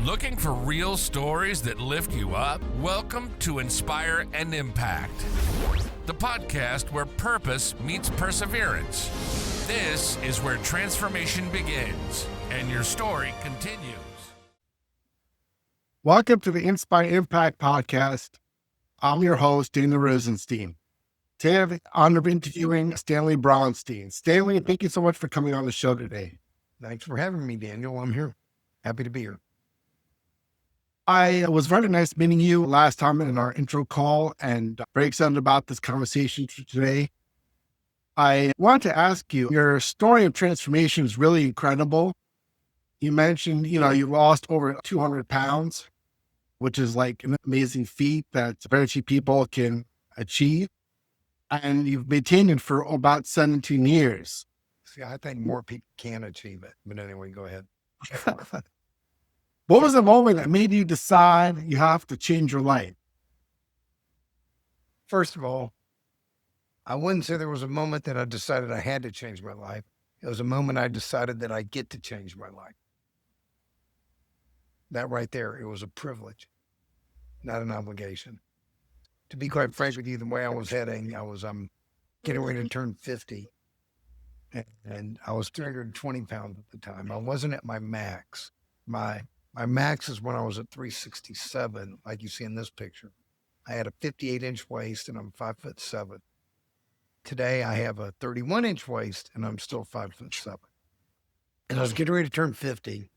Looking for real stories that lift you up? Welcome to Inspire and Impact, the podcast where purpose meets perseverance. This is where transformation begins and your story continues. Welcome to the Inspire Impact podcast. I'm your host, Daniel Rosenstein. Today I have the honor of interviewing Stanley Bronstein. Stanley, thank you so much for coming on the show today. Thanks for having me, Daniel. I'm here. Happy to be here. I was very nice meeting you last time in our intro call and very excited about this conversation today. I want to ask you, your story of transformation is really incredible. You mentioned, you lost over 200 pounds, which is like an amazing feat that very few people can achieve. And you've maintained it for about 17 years. See, I think more people can achieve it. But anyway, go ahead. What was the moment that made you decide you have to change your life? First of all, I wouldn't say there was a moment that I decided I had to change my life. It was a moment I decided that I get to change my life. That right there, it was a privilege, not an obligation. To be quite frank with you, the way I was heading, I'm getting ready to turn 50. And I was 320 pounds at the time. I wasn't at my max. My max is when I was at 367, like you see in this picture. I had a 58-inch waist and I'm 5'7". Today I have a 31-inch waist and I'm still 5'7". And I was getting ready to turn 50.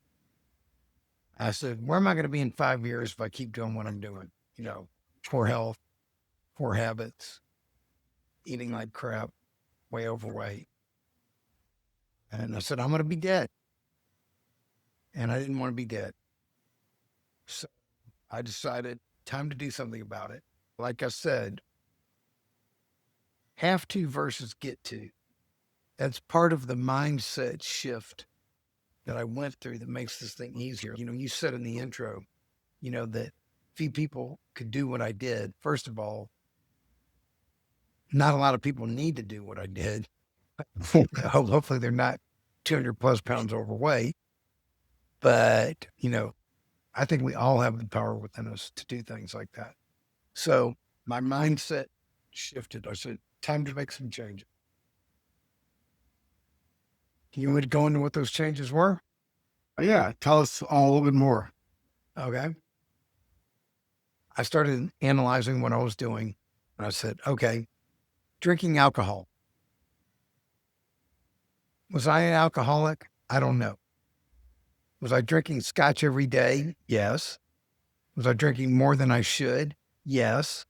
I said, where am I going to be in 5 years if I keep doing what I'm doing? Poor health, poor habits, eating like crap, way overweight. And I said, I'm going to be dead. And I didn't want to be dead. So I decided time to do something about it. Like I said, have to versus get to. That's part of the mindset shift that I went through that makes this thing easier. You said in the intro, that few people could do what I did. First of all, not a lot of people need to do what I did. Hopefully they're not 200 plus pounds overweight. But, I think we all have the power within us to do things like that. So my mindset shifted. I said, time to make some changes. You want to go into what those changes were? Yeah, tell us all a little bit more. Okay. I started analyzing what I was doing. And I said, okay, drinking alcohol. Was I an alcoholic? I don't know. Was I drinking scotch every day? Yes. Was I drinking more than I should? Yes.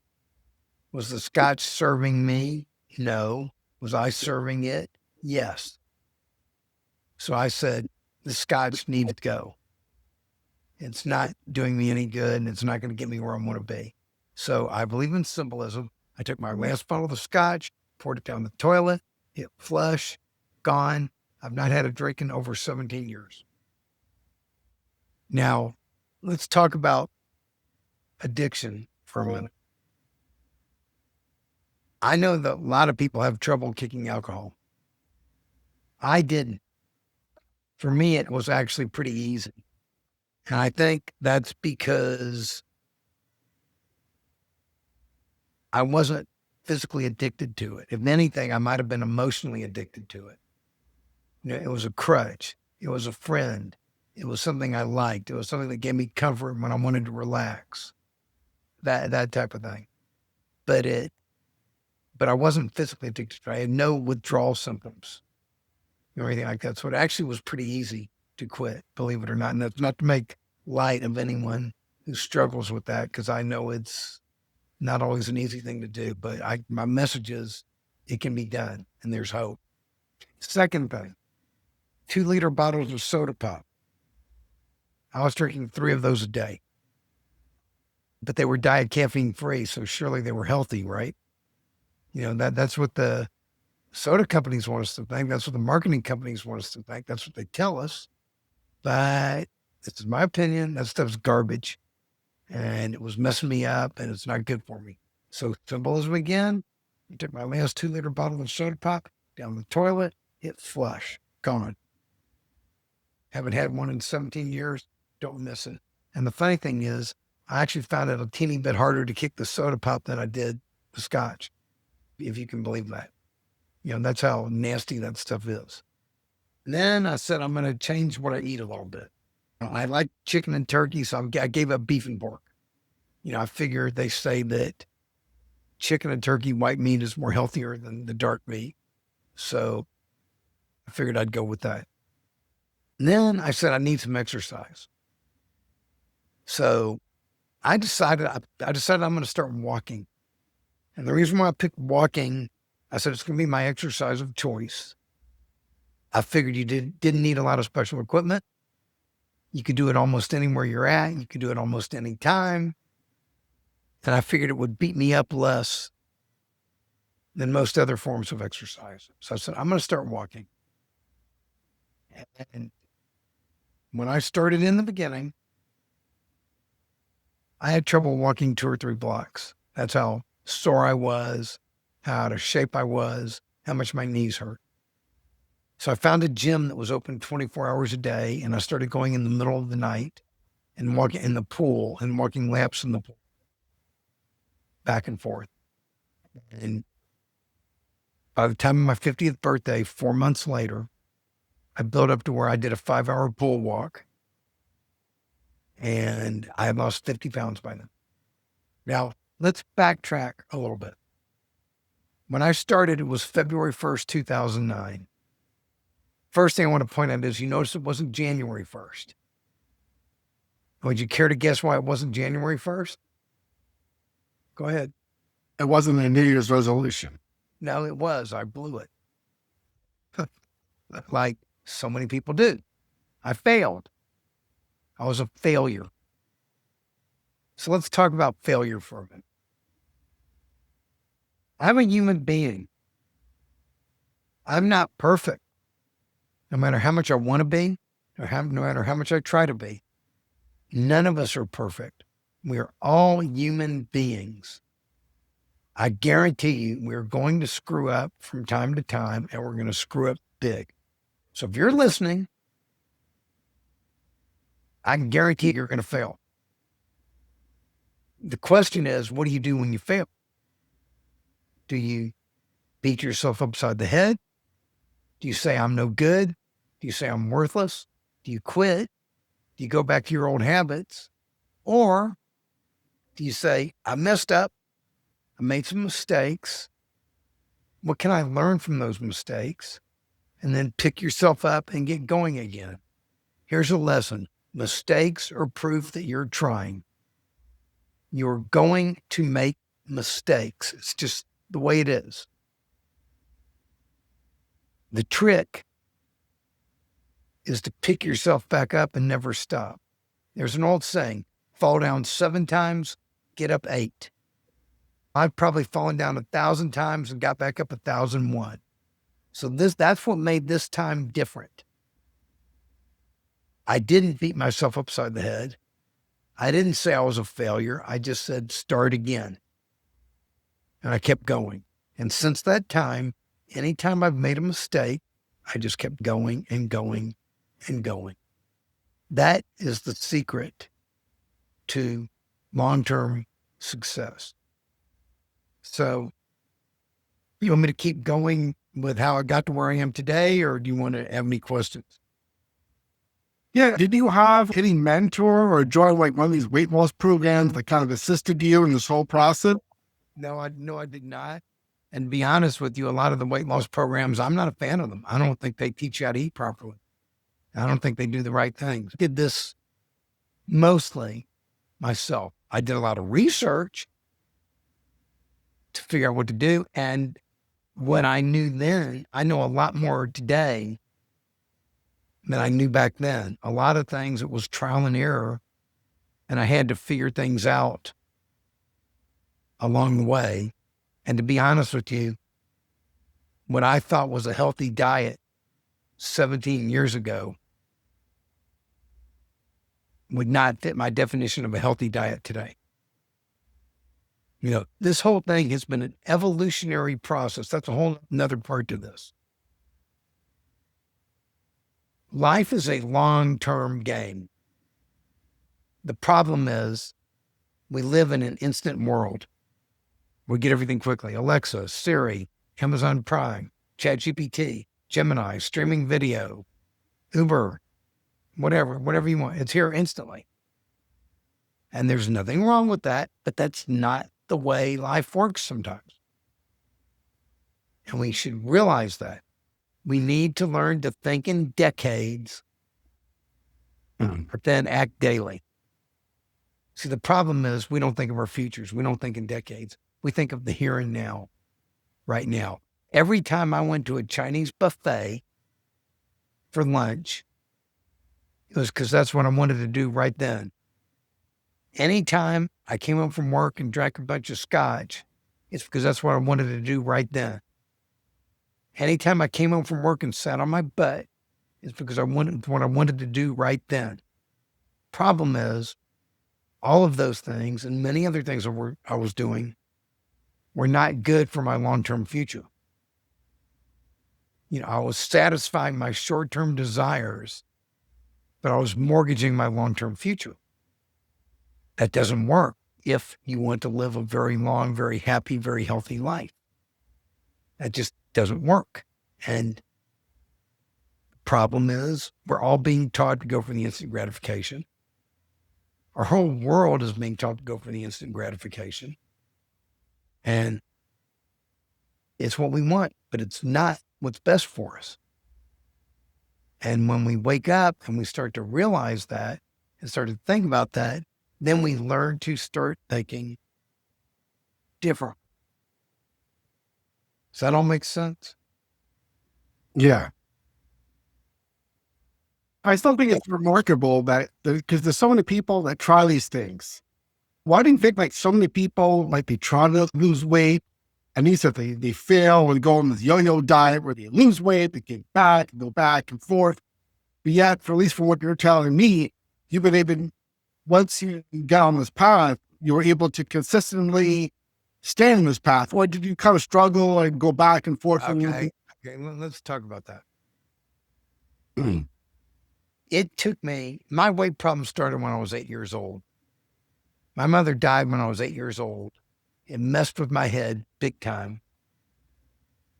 Was the scotch serving me? No. Was I serving it? Yes. So I said, the scotch needed to go. It's not doing me any good and it's not going to get me where I want to be. So I believe in symbolism. I took my last bottle of scotch, poured it down the toilet, hit flush, gone. I've not had a drink in over 17 years. Now, let's talk about addiction for a minute. I know that a lot of people have trouble kicking alcohol. I didn't. For me, it was actually pretty easy. And I think that's because I wasn't physically addicted to it. If anything, I might have been emotionally addicted to it. It was a crutch. It was a friend. It was something I liked. It was something that gave me comfort when I wanted to relax. That type of thing. But I wasn't physically addicted to it. I had no withdrawal symptoms or anything like that. So it actually was pretty easy to quit, believe it or not. And that's not to make light of anyone who struggles with that, because I know it's not always an easy thing to do. But my message is it can be done and there's hope. Second thing, 2-liter bottles of soda pop. I was drinking 3 of those a day, but they were diet caffeine free. So surely they were healthy, right? That's what the soda companies want us to think. That's what the marketing companies want us to think. That's what they tell us. But this is my opinion. That stuff's garbage and it was messing me up and it's not good for me. So symbolism again, I took my last 2-liter bottle of soda pop down the toilet, hit flush, gone. Haven't had one in 17 years. Don't miss it. And the funny thing is, I actually found it a teeny bit harder to kick the soda pop than I did the scotch, if you can believe that. That's how nasty that stuff is. And then I said, I'm going to change what I eat a little bit. I like chicken and turkey, so I gave up beef and pork. I figured they say that chicken and turkey white meat is more healthier than the dark meat. So I figured I'd go with that. And then I said, I need some exercise. So I decided I'm going to start walking. And the reason why I picked walking, I said, it's going to be my exercise of choice. I figured you didn't need a lot of special equipment. You could do it almost anywhere you're at. You could do it almost any time. And I figured it would beat me up less than most other forms of exercise. So I said, I'm going to start walking. And when I started in the beginning, I had trouble walking 2 or 3 blocks. That's how sore I was, how out of shape I was, how much my knees hurt. So I found a gym that was open 24 hours a day, and I started going in the middle of the night and walking in the pool and walking laps in the pool, back and forth. And by the time of my 50th birthday, 4 months later, I built up to where I did a 5-hour pool walk, and I had lost 50 pounds by then. Now, let's backtrack a little bit. When I started, it was February 1st, 2009. First thing I want to point out is you notice it wasn't January 1st. Would you care to guess why it wasn't January 1st? Go ahead. It wasn't a New Year's resolution. No, it was. I blew it. Like so many people do. I failed. I was a failure. So let's talk about failure for a minute. I'm a human being. I'm not perfect. No matter how much I want to be, or no matter how much I try to be, none of us are perfect. We are all human beings. I guarantee you we're going to screw up from time to time, and we're going to screw up big. So if you're listening, I can guarantee you're going to fail. The question is, what do you do when you fail? Do you beat yourself upside the head? Do you say, I'm no good? Do you say, I'm worthless? Do you quit? Do you go back to your old habits? Or do you say, I messed up. I made some mistakes. What can I learn from those mistakes? And then pick yourself up and get going again. Here's a lesson. Mistakes are proof that you're trying. You're going to make mistakes. It's just the way it is. The trick is to pick yourself back up and never stop. There's an old saying, fall down 7 times, get up 8. I've probably fallen down 1,000 times and got back up 1,001. So that's what made this time different. I didn't beat myself upside the head. I didn't say I was a failure. I just said, start again. And I kept going. And since that time, anytime I've made a mistake, I just kept going and going and going. That is the secret to long-term success. So you want me to keep going with how I got to where I am today, or do you want to have any questions? Yeah. Did you have any mentor or join like one of these weight loss programs that kind of assisted you in this whole process? No, I did not. And to be honest with you, a lot of the weight loss programs, I'm not a fan of them. I don't think they teach you how to eat properly. I don't think they do the right things. I did this mostly myself. I did a lot of research to figure out what to do. And what I knew then, I know a lot more today than I knew back then. A lot of things, it was trial and error, and I had to figure things out along the way. And to be honest with you, what I thought was a healthy diet 17 years ago would not fit my definition of a healthy diet today. This whole thing has been an evolutionary process. That's a whole another part to this. Life is a long-term game. The problem is we live in an instant world. We get everything quickly. Alexa, Siri, Amazon Prime, ChatGPT, Gemini, streaming video, Uber, whatever you want. It's here instantly. And there's nothing wrong with that, but that's not the way life works sometimes. And we should realize that. We need to learn to think in decades, but then act daily. See, the problem is we don't think of our futures. We don't think in decades. We think of the here and now, right now. Every time I went to a Chinese buffet for lunch, it was because that's what I wanted to do right then. Anytime I came home from work and drank a bunch of scotch, it's because that's what I wanted to do right then. Anytime I came home from work and sat on my butt, it's because I wanted what I wanted to do right then. Problem is, all of those things and many other things I was doing were not good for my long-term future. I was satisfying my short-term desires, but I was mortgaging my long-term future. That doesn't work if you want to live a very long, very happy, very healthy life. That just doesn't work. And the problem is we're all being taught to go for the instant gratification. Our whole world is being taught to go for the instant gratification. And it's what we want, but it's not what's best for us. And when we wake up and we start to realize that and start to think about that, then we learn to start thinking different. Does that all make sense? Yeah. I still think it's remarkable that because there's so many people that try these things. Why do you think so many people they try to lose weight and these they fail or they go on this yo-yo diet where they lose weight, they get back and go back and forth. But yet, at least from what you're telling me, you've been able, once you got on this path, you were able to consistently stay on this path. Or did you kind of struggle and go back and forth? Okay, let's talk about that. It took me, my weight problem started when I was 8 years old. My mother died when I was 8 years old. It messed with my head big time.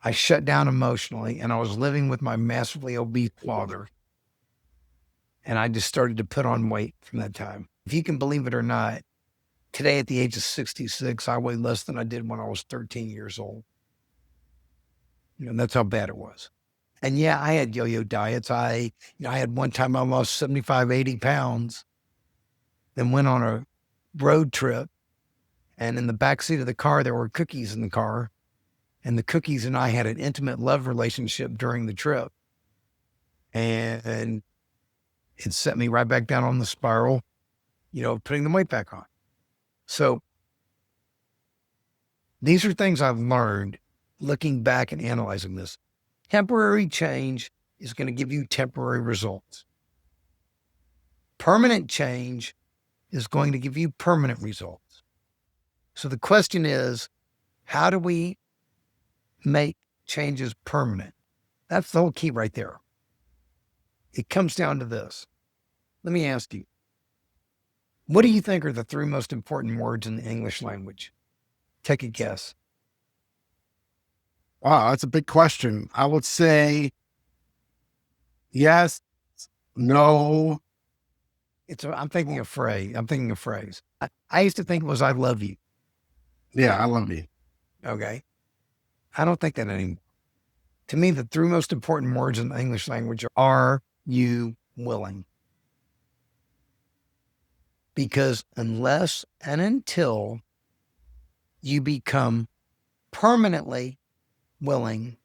I shut down emotionally and I was living with my massively obese father. And I just started to put on weight from that time. If you can believe it or not, today at the age of 66, I weigh less than I did when I was 13 years old. That's how bad it was. And yeah, I had yo-yo diets. I had one time I lost 75, 80 pounds, then went on a road trip. And in the backseat of the car, there were cookies in the car. And the cookies and I had an intimate love relationship during the trip. And it set me right back down on the spiral, putting the weight back on. So these are things I've learned looking back and analyzing this. Temporary change is going to give you temporary results. Permanent change is going to give you permanent results. So the question is, how do we make changes permanent? That's the whole key right there. It comes down to this. Let me ask you, what do you think are the 3 most important words in the English language? Take a guess. Wow, that's a big question. I would say yes, no. I'm thinking a phrase. I used to think it was I love you. Yeah, I love you. Okay. I don't think that anymore. To me, the 3 most important words in the English language are you willing? Because unless and until you become permanently willing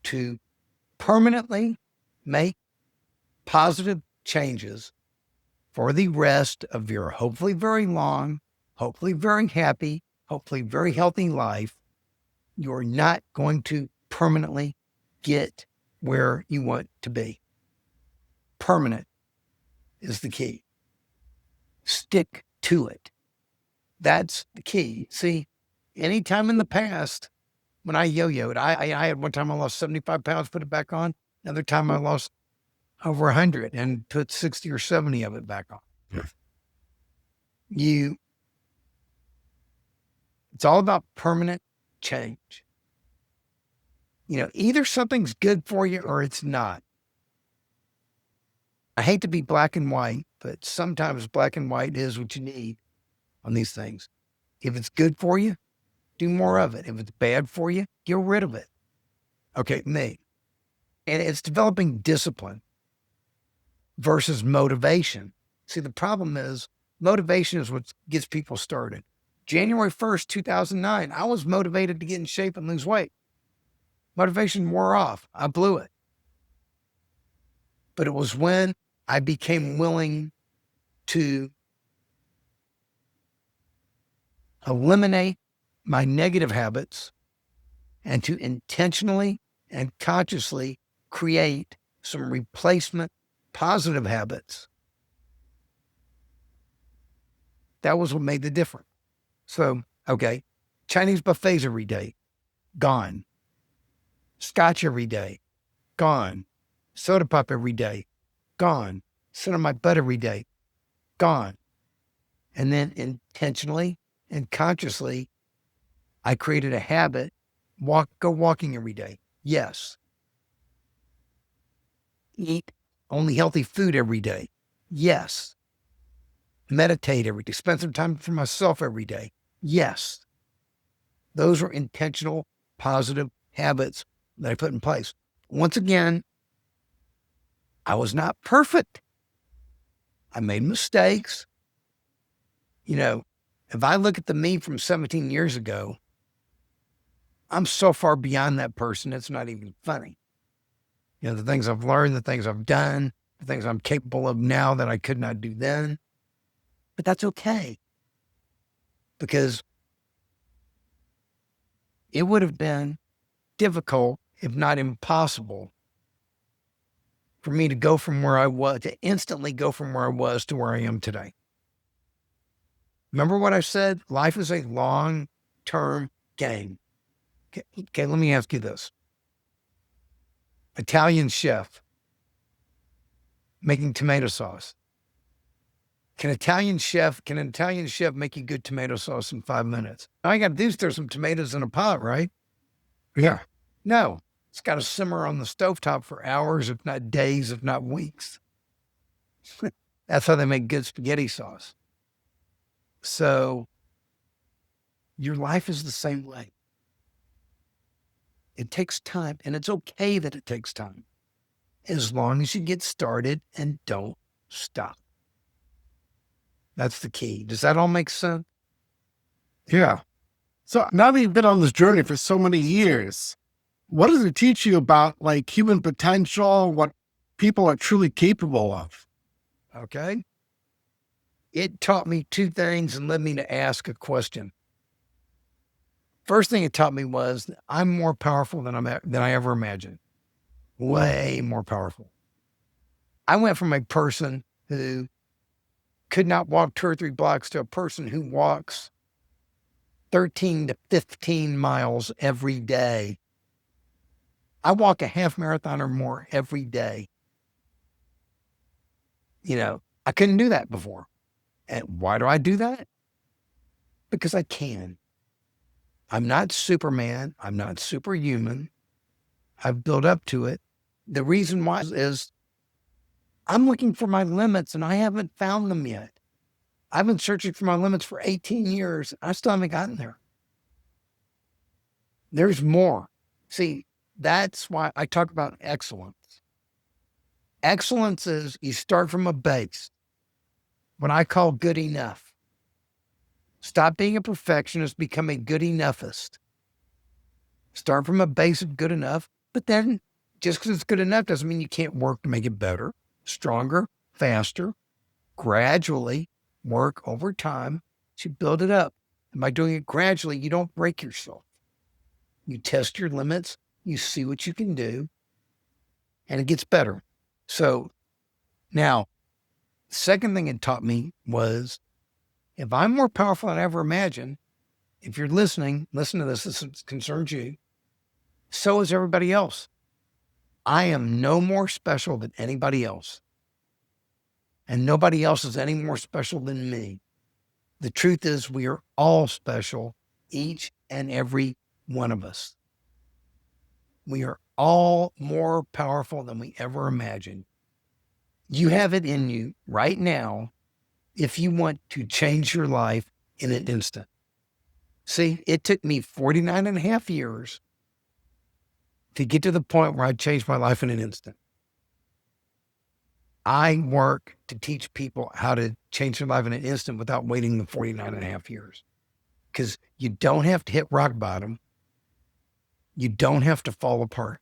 to permanently make positive changes for the rest of your hopefully very long, hopefully very happy, hopefully very healthy life, you're not going to permanently get where you want to be. Permanent is the key. Stick to it. That's the key. See, anytime in the past when I yo-yoed, I had one time I lost 75 pounds, put it back on. Another time I lost over 100 and put 60 or 70 of it back on. Yeah. it's all about permanent change. Either something's good for you or it's not. I hate to be black and white, but sometimes black and white is what you need on these things. If it's good for you, do more of it. If it's bad for you, get rid of it. Okay, me. And it's developing discipline versus motivation. See, the problem is motivation is what gets people started. January 1st, 2009, I was motivated to get in shape and lose weight. Motivation wore off. I blew it. But it was when I became willing to eliminate my negative habits and to intentionally and consciously create some replacement positive habits. That was what made the difference. So, okay, Chinese buffets every day, gone. Scotch every day, gone. Soda pop every day, gone. Sit on my butt every day, gone. And then intentionally and consciously, I created a habit, go walking every day. Yes. Eat only healthy food every day. Yes. Meditate every day. Spend some time for myself every day. Yes. Those were intentional, positive habits that I put in place. Once again, I was not perfect. I made mistakes. If I look at the me from 17 years ago, I'm so far beyond that person, it's not even funny. The things I've learned, the things I've done, the things I'm capable of now that I could not do then. But that's okay. Because it would have been difficult, if not impossible, for me to go from where I was, to instantly go from where I was to where I am today. Remember what I said? Life is a long-term game. Okay, let me ask you this. Italian chef making tomato sauce. Can an Italian chef make you good tomato sauce in 5 minutes? All you got to do is throw some tomatoes in a pot, right? Yeah. No, it's got to simmer on the stovetop for hours, if not days, if not weeks. That's how they make good spaghetti sauce. So your life is the same way. It takes time, and it's okay that it takes time, as long as you get started and don't stop. That's the key. Does that all make sense? Yeah. So now that you've been on this journey for so many years, what does it teach you about human potential, what people are truly capable of? Okay. It taught me two things and led me to ask a question. First thing it taught me was that I'm more powerful than I ever imagined. Way more powerful. I went from a person who could not walk 2 or 3 blocks to a person who walks 13 to 15 miles every day. I walk a half marathon or more every day. I couldn't do that before. And why do I do that? Because I can. I'm not Superman. I'm not superhuman. I've built up to it. The reason why is I'm looking for my limits and I haven't found them yet. I've been searching for my limits for 18 years. I still haven't gotten there. There's more. See, that's why I talk about excellence. Excellence is you start from a base, what I call good enough. Stop being a perfectionist, become a good enoughist. Start from a base of good enough, but then just because it's good enough doesn't mean you can't work to make it better, stronger, faster, gradually work over time to build it up. And by doing it gradually, you don't break yourself. You test your limits, you see what you can do, and it gets better. So now, the second thing it taught me was if I'm more powerful than I ever imagined, if you're listening, listen to this, this concerns you, so is everybody else. I am no more special than anybody else. And nobody else is any more special than me. The truth is we are all special, each and every one of us. We are all more powerful than we ever imagined. You have it in you right now if you want to change your life in an instant. See, it took me 49 and a half years to get to the point where I changed my life in an instant. I work to teach people how to change their life in an instant without waiting the 49 and a half years. Because you don't have to hit rock bottom. You don't have to fall apart.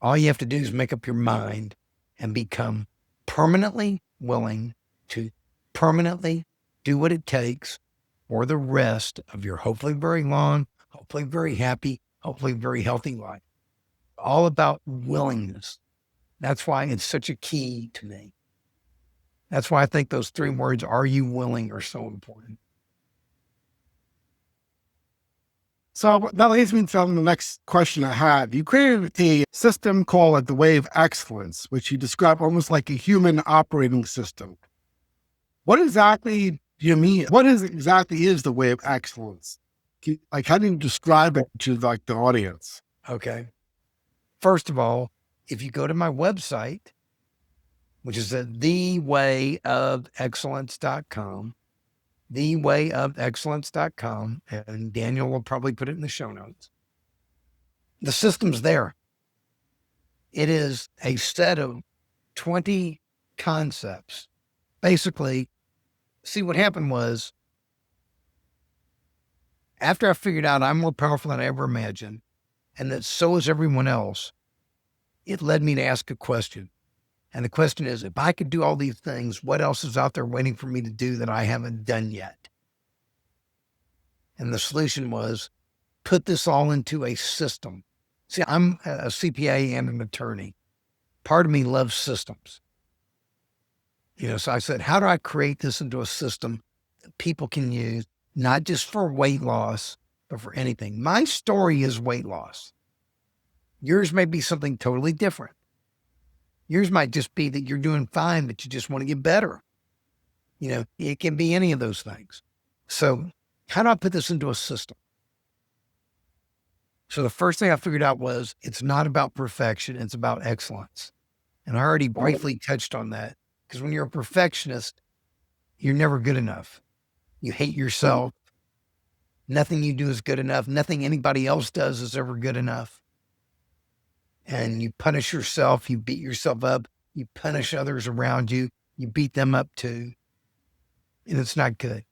All you have to do is make up your mind and become permanently willing to permanently do what it takes for the rest of your hopefully very long, hopefully very happy, hopefully very healthy life. All about willingness. That's why it's such a key to me. That's why I think those 3 words, are you willing, are so important. So that leads me to the next question I have. You created a system called the Way of Excellence, which you describe almost like a human operating system. What exactly do you mean? What exactly is the Way of Excellence? Like, how do you describe it to the audience? Okay. First of all, if you go to my website, which is at thewayofexcellence.com, thewayofexcellence.com, and Daniel will probably put it in the show notes. The system's there. It is a set of 20 concepts. Basically, see, what happened was, after I figured out I'm more powerful than I ever imagined, and that so is everyone else, it led me to ask a question. And the question is, if I could do all these things, what else is out there waiting for me to do that I haven't done yet? And the solution was, put this all into a system. See, I'm a CPA and an attorney. Part of me loves systems. So I said, how do I create this into a system that people can use, not just for weight loss, but for anything? My story is weight loss. Yours may be something totally different. Yours might just be that you're doing fine, but you just want to get better. It can be any of those things. So how do I put this into a system? So the first thing I figured out was it's not about perfection. It's about excellence. And I already briefly touched on that, because when you're a perfectionist, you're never good enough. You hate yourself. Nothing you do is good enough. Nothing anybody else does is ever good enough. And you punish yourself, you beat yourself up, you punish others around you, you beat them up too. And it's not good.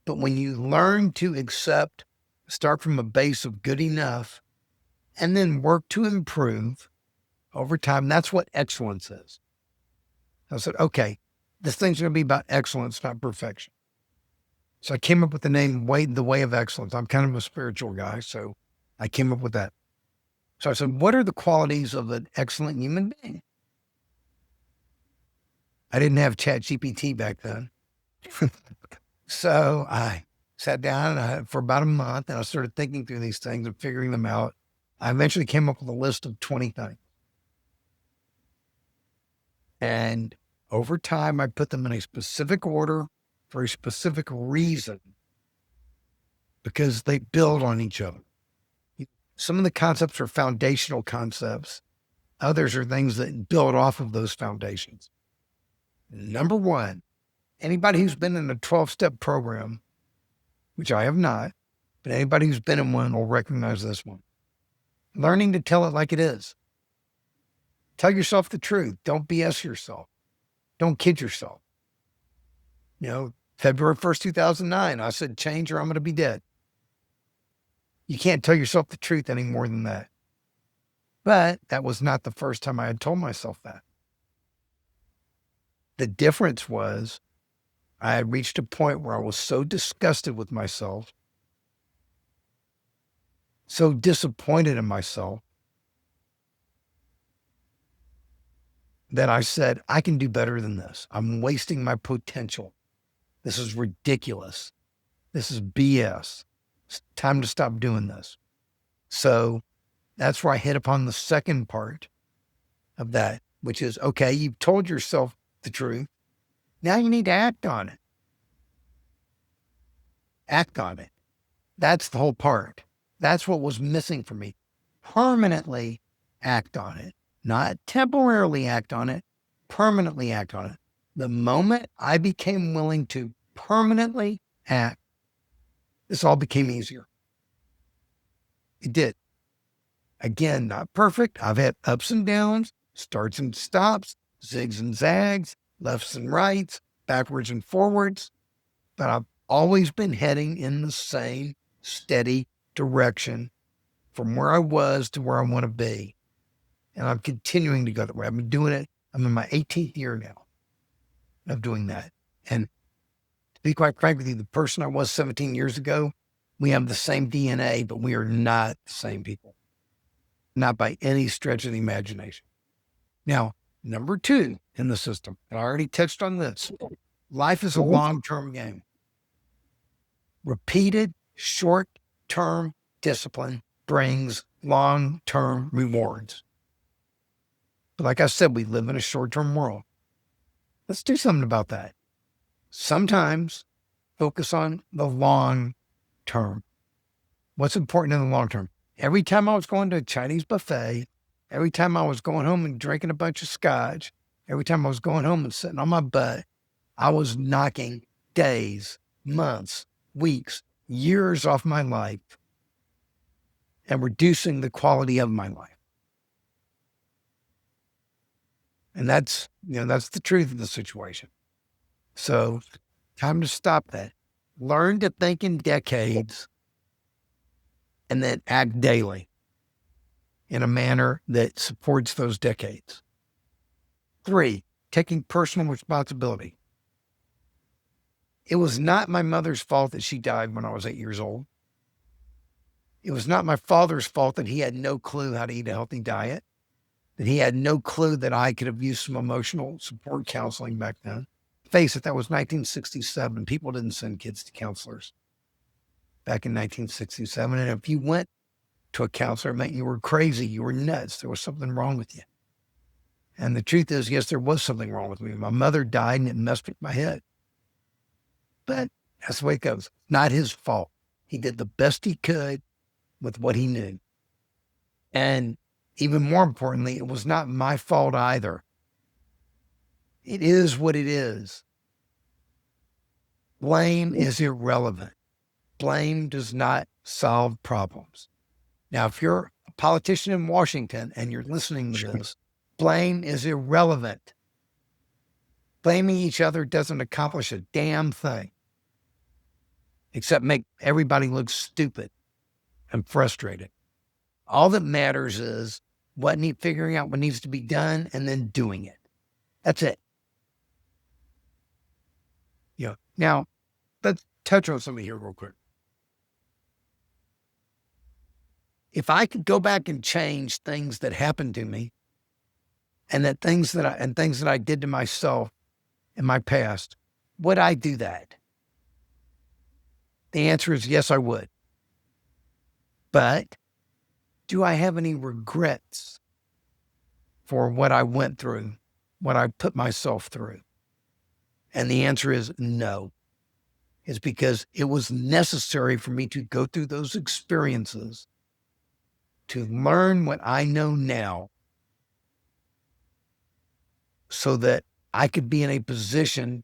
But when you learn to accept, start from a base of good enough, and then work to improve over time, that's what excellence is. I said, okay, this thing's going to be about excellence, not perfection. So I came up with the name The Way of Excellence. I'm kind of a spiritual guy, so I came up with that. So I said, what are the qualities of an excellent human being? I didn't have ChatGPT back then. So I sat down for about a month and I started thinking through these things and figuring them out. I eventually came up with a list of 20 things. And over time, I put them in a specific order for a specific reason, because they build on each other. Some of the concepts are foundational concepts. Others are things that build off of those foundations. Number one, anybody who's been in a 12-step program, which I have not, but anybody who's been in one will recognize this one. Learning to tell it like it is. Tell yourself the truth. Don't BS yourself. Don't kid yourself. February 1st, 2009, I said, change or I'm going to be dead. You can't tell yourself the truth any more than that. But that was not the first time I had told myself that. The difference was I had reached a point where I was so disgusted with myself, so disappointed in myself, that I said, I can do better than this. I'm wasting my potential. This is ridiculous. This is BS. It's time to stop doing this. So that's where I hit upon the second part of that, which is, okay, you've told yourself the truth. Now you need to act on it. Act on it. That's the whole part. That's what was missing for me. Permanently act on it. Not temporarily act on it, permanently act on it. The moment I became willing to permanently act, this all became easier. It did. Again, not perfect. I've had ups and downs, starts and stops, zigs and zags, lefts and rights, backwards and forwards, but I've always been heading in the same steady direction from where I was to where I want to be. And I'm continuing to go that way. I've been doing it. I'm in my 18th year now of doing that. And to be quite frank with you, the person I was 17 years ago, we have the same DNA, but we are not the same people. Not by any stretch of the imagination. Now, number 2 in the system, and I already touched on this, life is a long-term game. Repeated short-term discipline brings long-term rewards. But like I said, we live in a short-term world. Let's do something about that. Sometimes focus on the long term. What's important in the long term? Every time I was going to a Chinese buffet, every time I was going home and drinking a bunch of scotch, every time I was going home and sitting on my butt, I was knocking days, months, weeks, years off my life and reducing the quality of my life. And that's the truth of the situation. So time to stop that. Learn to think in decades and then act daily in a manner that supports those decades. 3, taking personal responsibility. It was not my mother's fault that she died when I was 8 years old. It was not my father's fault that he had no clue how to eat a healthy diet, that he had no clue that I could have used some emotional support counseling back then. Face it, that was 1967. People didn't send kids to counselors back in 1967. And if you went to a counselor, it meant you were crazy, you were nuts, there was something wrong with you. And the truth is, yes, there was something wrong with me. My mother died and it messed with my head. But that's the way it goes. Not his fault. He did the best he could with what he knew. And even more importantly, it was not my fault either. It is what it is. Blame is irrelevant. Blame does not solve problems. Now, if you're a politician in Washington and you're listening to this, blame is irrelevant. Blaming each other doesn't accomplish a damn thing, except make everybody look stupid and frustrated. All that matters is figuring out what needs to be done and then doing it. That's it. Now, let's touch on something here real quick. If I could go back and change things that happened to me and things that I did to myself in my past, would I do that? The answer is yes, I would. But do I have any regrets for what I went through, what I put myself through? And the answer is no. It's because it was necessary for me to go through those experiences to learn what I know now so that I could be in a position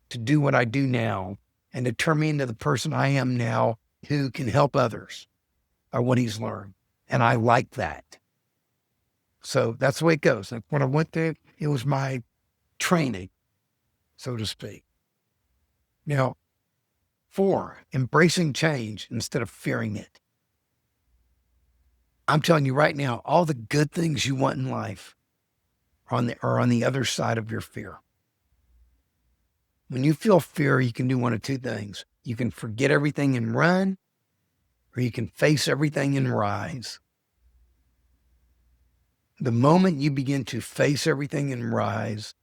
to do what I do now and to turn me into the person I am now who can help others by what he's learned. And I like that. So that's the way it goes. Like when I went there, it was my training, so to speak. Now, 4, embracing change instead of fearing it. I'm telling you right now, all the good things you want in life are on the other side of your fear. When you feel fear, you can do one of 2 things. You can forget everything and run, or you can face everything and rise. The moment you begin to face everything and rise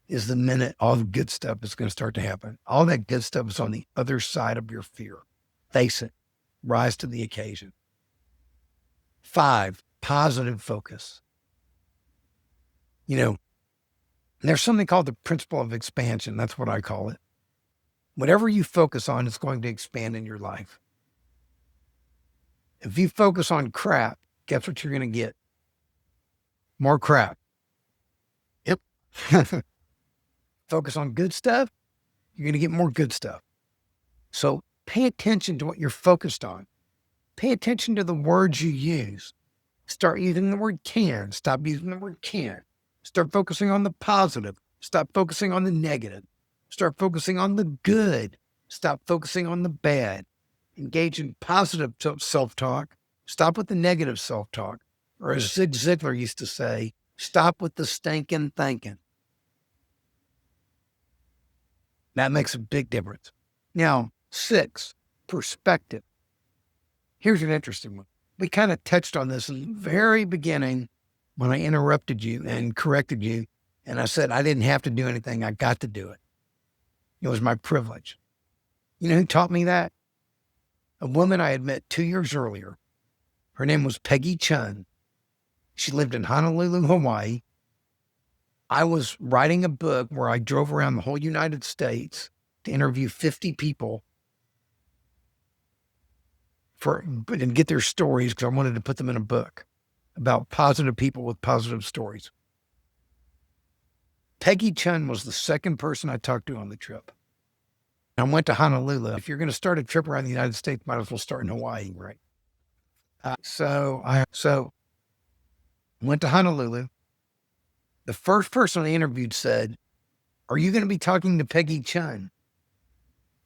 is the minute all the good stuff is going to start to happen. All that good stuff is on the other side of your fear. Face it. Rise to the occasion. 5, positive focus. And there's something called the principle of expansion. That's what I call it. Whatever you focus on is going to expand in your life. If you focus on crap, guess what you're going to get? More crap. Yep. Focus on good stuff, you're going to get more good stuff. So pay attention to what you're focused on. Pay attention to the words you use. Start using the word can. Stop using the word can't. Start focusing on the positive. Stop focusing on the negative. Start focusing on the good. Stop focusing on the bad. Engage in positive self-talk. Stop with the negative self-talk. Or as Zig Ziglar used to say, stop with the stinking thinking. That makes a big difference. Now, 6, perspective. Here's an interesting one. We kind of touched on this in the very beginning when I interrupted you and corrected you. And I said I didn't have to do anything. I got to do it. It was my privilege. You know who taught me that? A woman I had met 2 years earlier. Her name was Peggy Chun. She lived in Honolulu, Hawaii. I was writing a book where I drove around the whole United States to interview 50 people and get their stories because I wanted to put them in a book about positive people with positive stories. Peggy Chun was the second person I talked to on the trip. I went to Honolulu. If you're going to start a trip around the United States, might as well start in Hawaii, right? So I went to Honolulu. The first person I interviewed said, "Are you going to be talking to Peggy Chun?"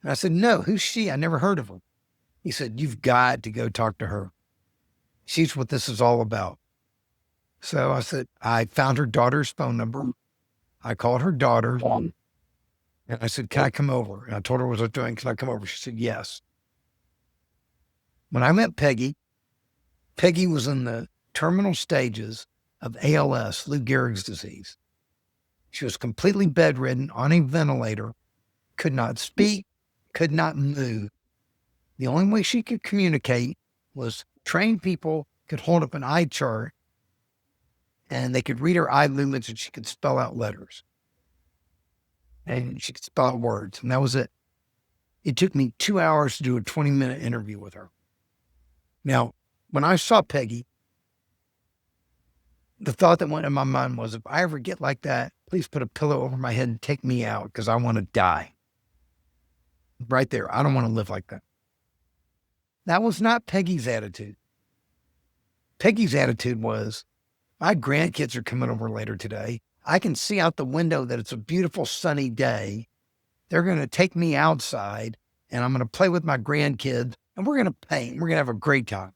And I said, "No, who's she? I never heard of her." He said, "You've got to go talk to her. She's what this is all about." So I said, I found her daughter's phone number. I called her daughter and I said, "Can I come over?" And I told her what I was doing. "Can I come over?" She said, "Yes." When I met Peggy, Peggy was in the terminal stages of ALS, Lou Gehrig's disease. She was completely bedridden on a ventilator, could not speak, could not move. The only way she could communicate was trained people could hold up an eye chart and they could read her eye movements and she could spell out letters. And she could spell out words. And that was it. It took me 2 hours to do a 20-minute interview with her. Now, when I saw Peggy, the thought that went in my mind was, if I ever get like that, please put a pillow over my head and take me out because I want to die. Right there. I don't want to live like that. That was not Peggy's attitude. Peggy's attitude was, my grandkids are coming over later today. I can see out the window that it's a beautiful sunny day. They're going to take me outside and I'm going to play with my grandkids and we're going to paint. We're going to have a great time.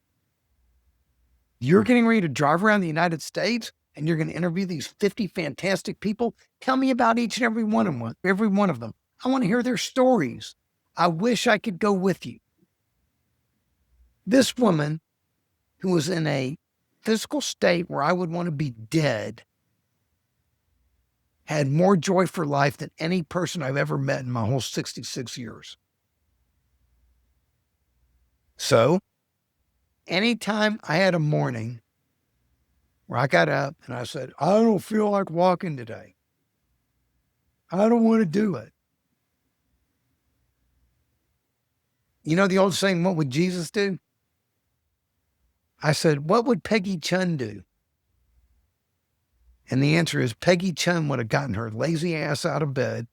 You're getting ready to drive around the United States and you're going to interview these 50 fantastic people. Tell me about each and every one of them. I want to hear their stories. I wish I could go with you. This woman, who was in a physical state where I would want to be dead, had more joy for life than any person I've ever met in my whole 66 years. So, anytime I had a morning where I got up and I said, I don't feel like walking today. I don't want to do it. You know the old saying, what would Jesus do? I said, what would Peggy Chun do? And the answer is Peggy Chun would have gotten her lazy ass out of bed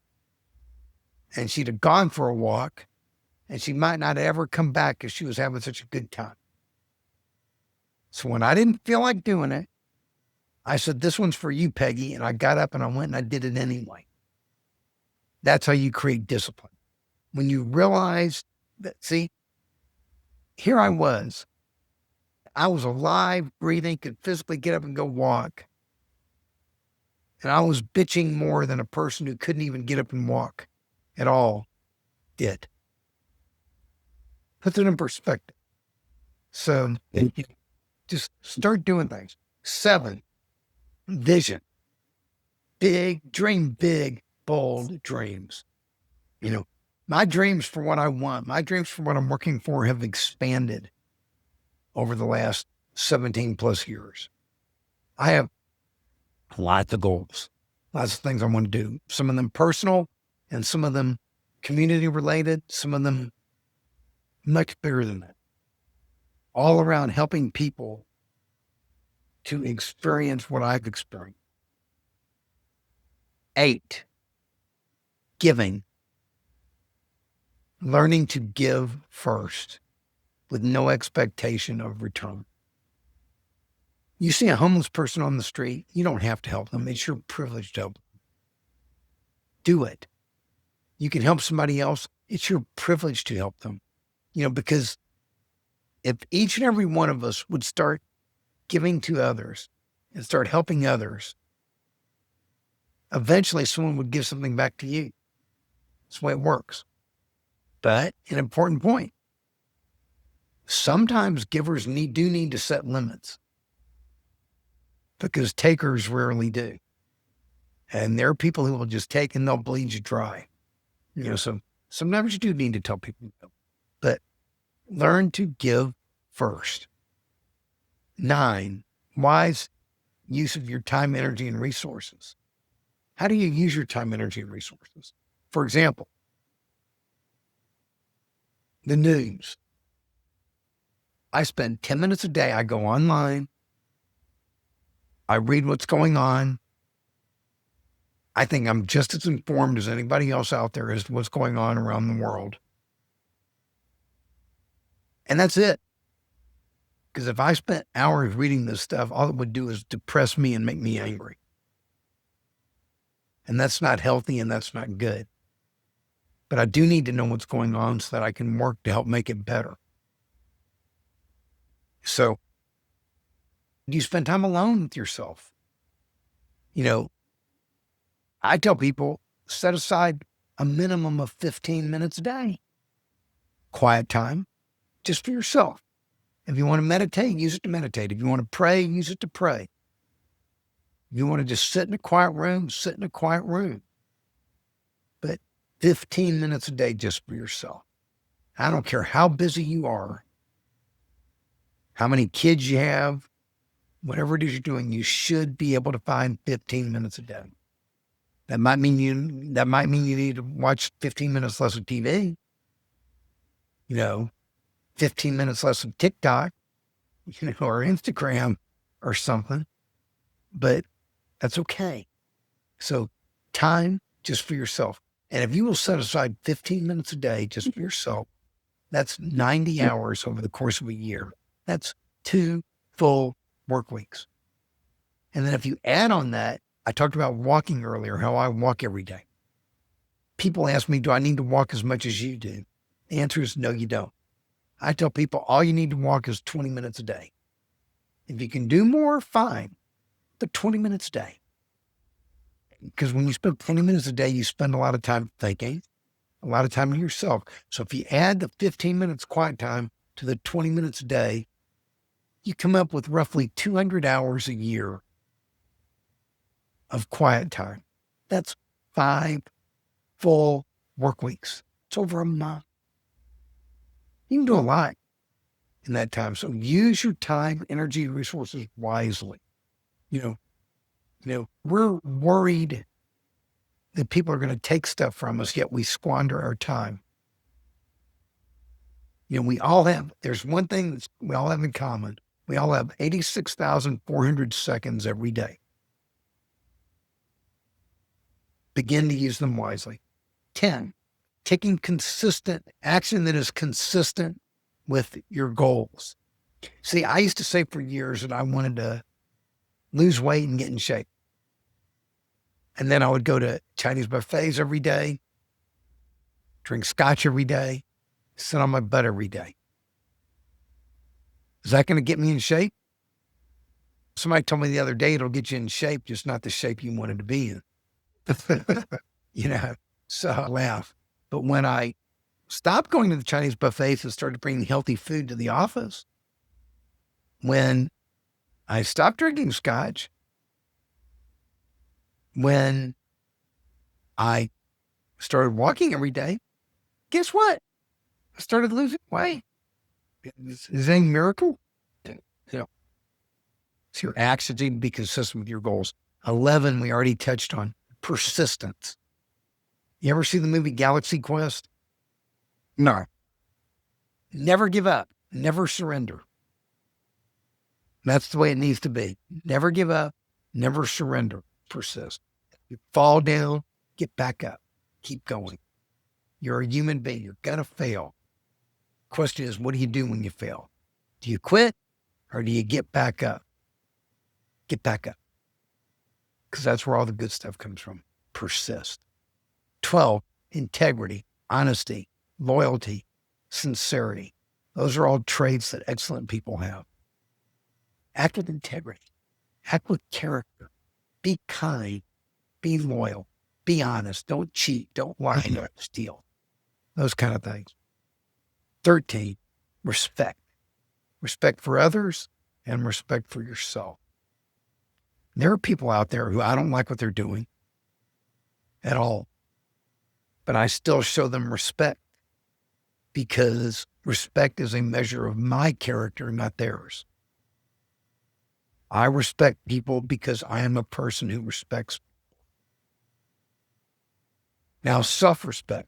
and she'd have gone for a walk and she might not ever come back because she was having such a good time. So when I didn't feel like doing it, I said, this one's for you, Peggy. And I got up and I went and I did it anyway. That's how you create discipline. When you realize that, see, here I was alive, breathing, could physically get up and go walk. And I was bitching more than a person who couldn't even get up and walk at all did. Puts it in perspective. So just start doing things. 7, vision. Dream big, bold dreams. You know, my dreams for what I want, my dreams for what I'm working for have expanded over the last 17 plus years. I have lots of goals. Lots of things I want to do. Some of them personal and some of them community related, some of them much bigger than that. All around helping people to experience what I've experienced. 8, giving. Learning to give first with no expectation of return. You see a homeless person on the street, you don't have to help them. It's your privilege to help them. Do it. You can help somebody else. It's your privilege to help them. Because if each and every one of us would start giving to others and start helping others, eventually someone would give something back to you. That's the way it works. But an important point, sometimes givers do need to set limits because takers rarely do. And there are people who will just take and they'll bleed you dry. So sometimes you do need to tell people, but learn to give first. 9, wise use of your time, energy, and resources. How do you use your time, energy, and resources? For example, the news. I spend 10 minutes a day. I go online. I read what's going on. I think I'm just as informed as anybody else out there as to what's going on around the world. And that's it. Because if I spent hours reading this stuff, all it would do is depress me and make me angry. And that's not healthy and that's not good. But I do need to know what's going on so that I can work to help make it better. So, do you spend time alone with yourself? I tell people, set aside a minimum of 15 minutes a day. Quiet time, just for yourself. If you want to meditate, use it to meditate. If you want to pray, use it to pray. If you want to just sit in a quiet room, sit in a quiet room. But 15 minutes a day just for yourself. I don't care how busy you are, how many kids you have, whatever it is you're doing, you should be able to find 15 minutes a day. That might mean you need to watch 15 minutes less of TV, 15 minutes less of TikTok, or Instagram or something, but that's okay. So time just for yourself. And if you will set aside 15 minutes a day just for yourself, that's 90 hours over the course of a year. That's 2 full work weeks. And then if you add on that, I talked about walking earlier, how I walk every day. People ask me, do I need to walk as much as you do? The answer is no, you don't. I tell people all you need to walk is 20 minutes a day. If you can do more, fine, but 20 minutes a day. Because when you spend 20 minutes a day, you spend a lot of time thinking, a lot of time to yourself. So if you add the 15 minutes quiet time to the 20 minutes a day, you come up with roughly 200 hours a year of quiet time. That's 5 full work weeks. It's over a month. You can do a lot in that time. So use your time, energy, resources wisely. We're worried that people are going to take stuff from us, yet we squander our time. There's one thing that we all have in common. We all have 86,400 seconds every day. Begin to use them wisely. 10, taking consistent action that is consistent with your goals. See, I used to say for years that I wanted to lose weight and get in shape. And then I would go to Chinese buffets every day, drink scotch every day, sit on my butt every day. Is that going to get me in shape? Somebody told me the other day it'll get you in shape, just not the shape you wanted to be in. So I laugh. But when I stopped going to the Chinese buffets and started bringing healthy food to the office, when I stopped drinking scotch, when I started walking every day, guess what? I started losing weight. Is that a miracle? So your actions need to be consistent with your goals. 11, we already touched on. persistence. You ever see the movie Galaxy Quest? No. Never give up. Never surrender. That's the way it needs to be. Never give up. Never surrender. Persist. You fall down, get back up. Keep going. You're a human being. You're going to fail. Question is, what do you do when you fail? Do you quit or do you get back up? Get back up. Because that's where all the good stuff comes from. Persist. 12, integrity, honesty, loyalty, sincerity. Those are all traits that excellent people have. Act with integrity. Act with character. Be kind. Be loyal. Be honest. Don't cheat. Don't lie. Don't steal. Those kind of things. 13, respect. Respect for others and respect for yourself. There are people out there who I don't like what they're doing at all, but I still show them respect because respect is a measure of my character, not theirs. I respect people because I am a person who respects. Now, self-respect.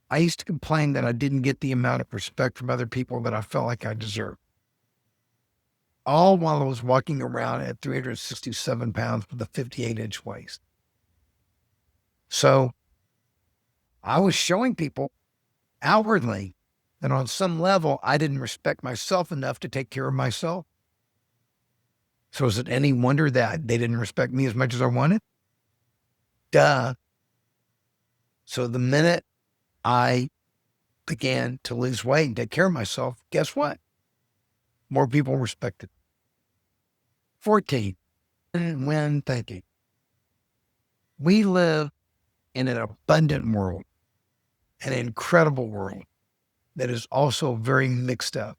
I used to complain that I didn't get the amount of respect from other people that I felt like I deserved. All while I was walking around at 367 pounds with a 58-inch waist. So I was showing people outwardly that on some level, I didn't respect myself enough to take care of myself. So is it any wonder that they didn't respect me as much as I wanted? Duh. So the minute I began to lose weight and take care of myself, guess what? More people respected. 14, when thinking. We live in an abundant world, an incredible world that is also very mixed up.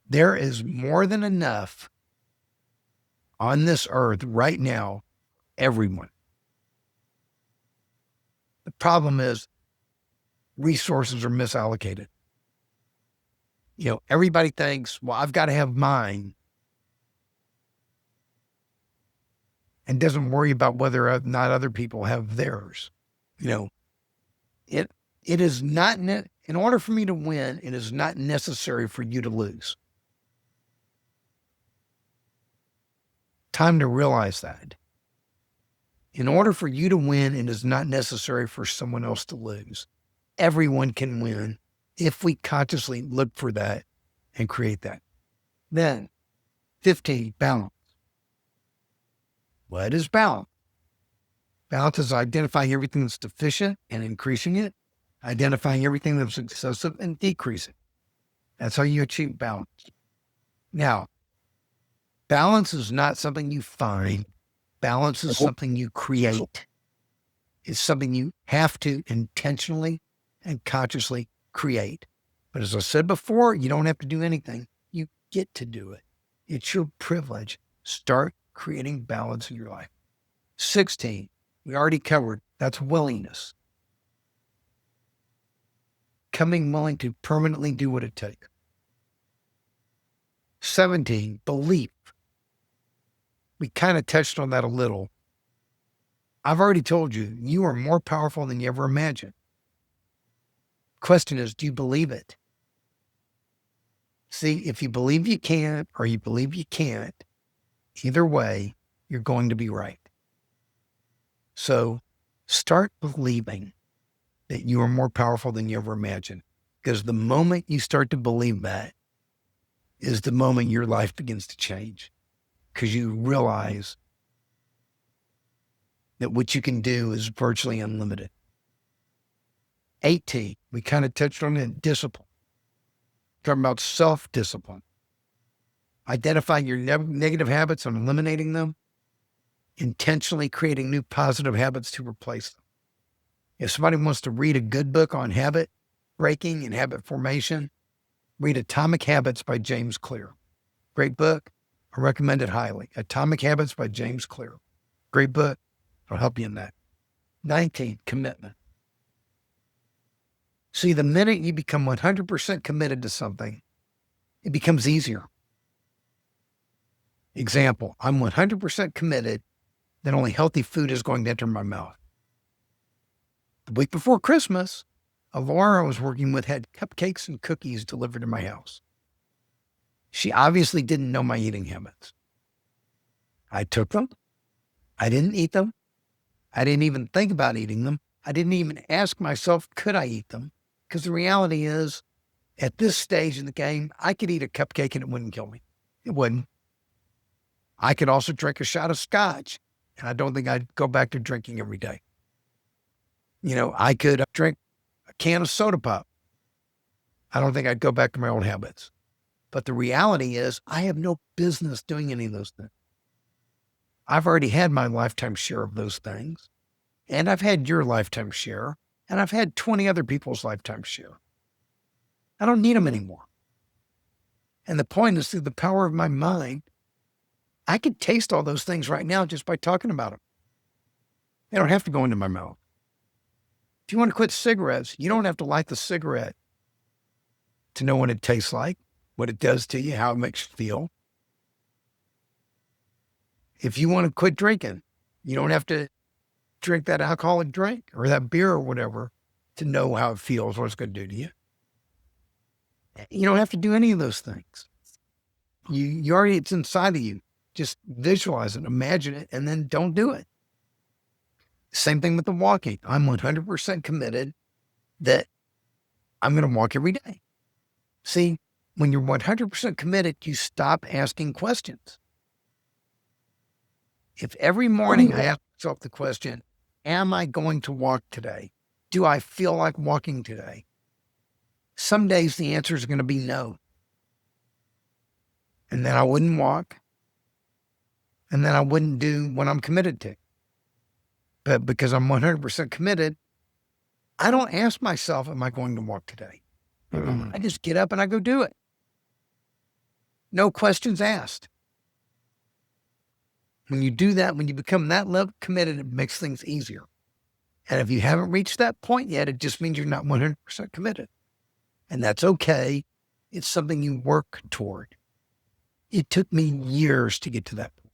There is more than enough on this earth right now, everyone. The problem is resources are misallocated. You know, everybody thinks, well, I've got to have mine, and doesn't worry about whether or not other people have theirs. You know, it is not, in order for me to win, it is not necessary for you to lose. Time to realize that. In order for you to win, it is not necessary for someone else to lose. Everyone can win if we consciously look for that and create that. Then, 15, balance. What is balance? Balance is identifying everything that's deficient and increasing it, identifying everything that's excessive and decreasing. That's how you achieve balance. Now, balance is not something you find. Balance is something you create. It's something you have to intentionally and consciously create. But as I said before, you don't have to do anything. You get to do it. It's your privilege. Start creating balance in your life. 16, we already covered, that's willingness. Coming willing to permanently do what it takes. 17, belief. We kind of touched on that a little. I've already told you, you are more powerful than you ever imagined. Question is, do you believe it? See, if you believe you can or you believe you can't, either way, you're going to be right. So start believing that you are more powerful than you ever imagined. Because the moment you start to believe that is the moment your life begins to change. Because you realize that what you can do is virtually unlimited. 18, we kind of touched on it, discipline. Talking about self-discipline. Identifying your negative habits and eliminating them. Intentionally creating new positive habits to replace them. If somebody wants to read a good book on habit breaking and habit formation, read Atomic Habits by James Clear. Great book. I recommend it highly. Atomic Habits by James Clear. Great book. I'll help you in that. 19, commitment. See, the minute you become 100% committed to something, it becomes easier. Example, I'm 100% committed then only healthy food is going to enter my mouth. The week before Christmas, a lawyer I was working with had cupcakes and cookies delivered to my house. She obviously didn't know my eating habits. I took them. I didn't eat them. I didn't even think about eating them. I didn't even ask myself, could I eat them? Because the reality is, at this stage in the game, I could eat a cupcake and it wouldn't kill me. It wouldn't. I could also drink a shot of scotch, and I don't think I'd go back to drinking every day. I could drink a can of soda pop. I don't think I'd go back to my old habits. But the reality is, I have no business doing any of those things. I've already had my lifetime share of those things, and I've had your lifetime share, and I've had 20 other people's lifetime share. I don't need them anymore. And the point is, through the power of my mind, I could taste all those things right now just by talking about them. They don't have to go into my mouth. If you want to quit cigarettes, you don't have to light the cigarette to know what it tastes like, what it does to you, how it makes you feel. If you want to quit drinking, you don't have to drink that alcoholic drink or that beer or whatever to know how it feels, what it's going to do to you. You don't have to do any of those things. You already, it's inside of you. Just visualize it, imagine it, and then don't do it. Same thing with the walking. I'm 100% committed that I'm going to walk every day. See, when you're 100% committed, you stop asking questions. If every morning I ask myself the question, am I going to walk today? Do I feel like walking today? Some days the answer is going to be no. And then I wouldn't walk. And then I wouldn't do what I'm committed to. But because I'm 100% committed, I don't ask myself, am I going to walk today? I just get up and I go do it. No questions asked. When you do that, when you become that level committed, it makes things easier. And if you haven't reached that point yet, it just means you're not 100% committed. And that's okay. It's something you work toward. It took me years to get to that point.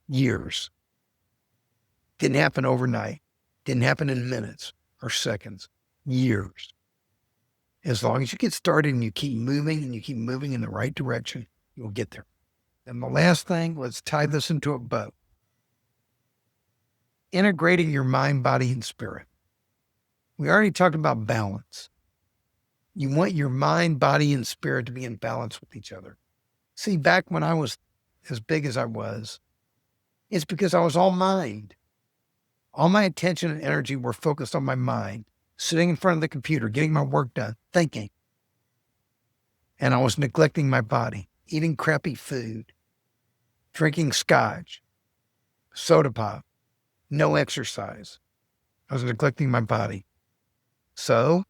Years. Didn't happen overnight. Didn't happen in minutes or seconds. Years. As long as you get started and you keep moving in the right direction, you'll get there. And the last thing, let's tie this into a bow. Integrating your mind, body, and spirit. We already talked about balance. You want your mind, body, and spirit to be in balance with each other. See, back when I was as big as I was, it's because I was all mind. All my attention and energy were focused on my mind, sitting in front of the computer, getting my work done, thinking. And I was neglecting my body, eating crappy food, drinking scotch, soda pop, no exercise. I was neglecting my body. So